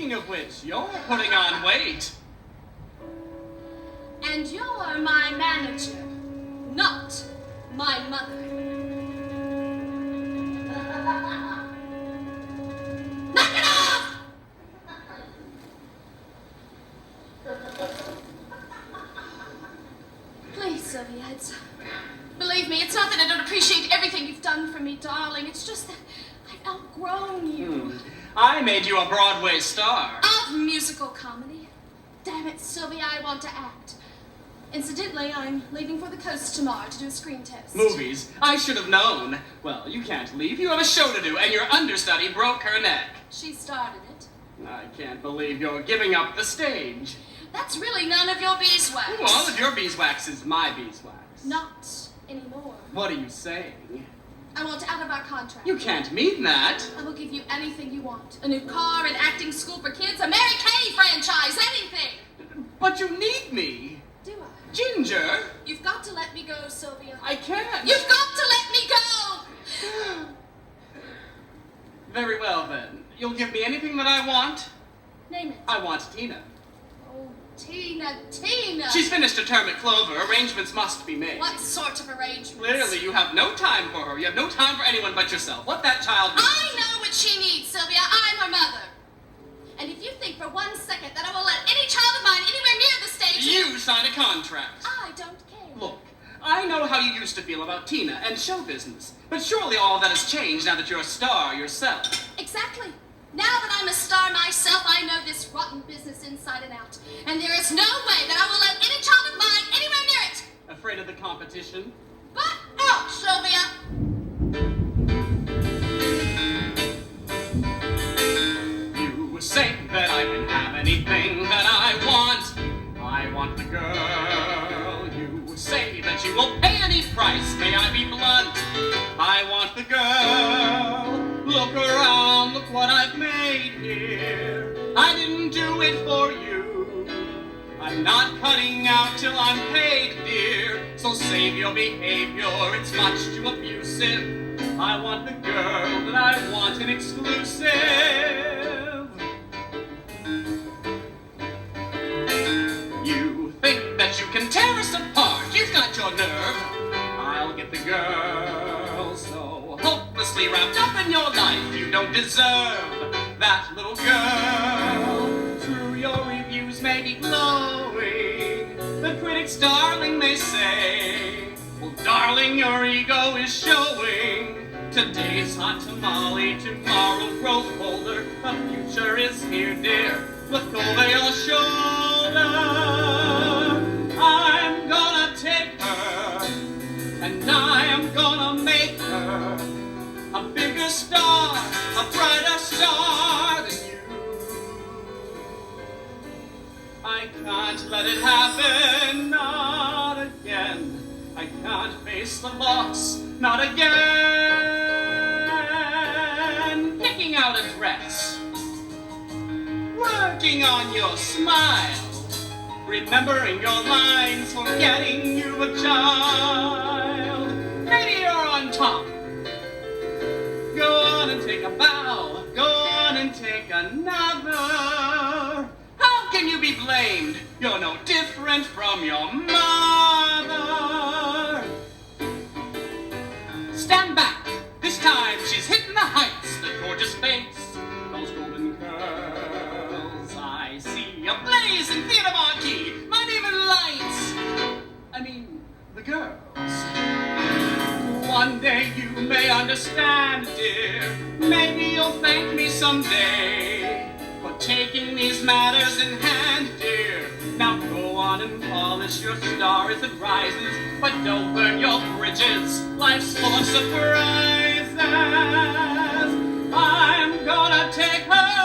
Speaking of which, you're putting on weight. And you're my manager, not my mother. Knock it off! Please, Sylvia, believe me, it's not that I don't appreciate everything you've done for me, darling. It's just that I've outgrown you. I made you a Broadway star. Of musical comedy. Damn it, Sylvia, I want to act. Incidentally, I'm leaving for the coast tomorrow to do a screen test. Movies. I should have known. Well, you can't leave. You have a show to do, and your understudy broke her neck. She started it. I can't believe you're giving up the stage. That's really none of your beeswax. Ooh, all of your beeswax is my beeswax. Not anymore. What are you saying? I want out of our contract. You can't mean that. I will give you anything you want. A new car, an acting school for kids, a Mary Kay franchise, anything. But you need me. Do I? Ginger. You've got to let me go, Sylvia. I can't. You've got to let me go! Very well, then. You'll give me anything that I want? Name it. I want Tina. Oh, Tina. She's finished her term at Clover. Arrangements must be made. What sort of arrangements? Clearly, you have no time for her. You have no time for anyone but yourself. What that child needs. I know what she needs, Sylvia. I'm her mother. And if you think for 1 second that I will let any child of mine anywhere near the stage... You signed a contract. I don't care. Look, I know how you used to feel about Tina and show business. But surely all of that has changed now that you're a star yourself. Exactly. Now that I'm a star myself, I know this rotten business inside and out. And there is no way that I will let any child of mine anywhere near it. Afraid of the competition? But out, Sylvia. You say that I can have anything that I want. I want the girl. You say that you will pay any price. May I be blunt? I want the girl. Look around, look what I've made here. I didn't do it for you. I'm not cutting out till I'm paid, dear. So save your behavior, it's much too abusive. I want the girl that I want, an exclusive. You think that you can tear us apart. You've got your nerve. I'll get the girl so hopelessly wrapped up in your life. You don't deserve that little girl. True, your reviews may be glowing. The critics, darling, they say. Well, darling, your ego is showing. Today's hot tamale, tomorrow grow colder. The future is here, dear. Look over your shoulder. I'm gonna take her, and I am gonna make her a bigger star, a brighter star than you. I can't let it happen, not again. I can't face the loss, not again. Picking out a dress, working on your smile, remembering your lines, forgetting you were a child. Maybe you're on top. Go on and take a bow. Go on and take another. How can you be blamed? You're no different from your mother. Stand back. This time she's hitting the heights. The gorgeous face, those golden curls. I see a blazing theater marquee. Might even lights. I mean, the girls. One day you may understand, dear. Maybe you'll thank me someday for taking these matters in hand, dear. Now go on and polish your star as it rises, but don't burn your bridges. Life's full of surprises. I'm gonna take her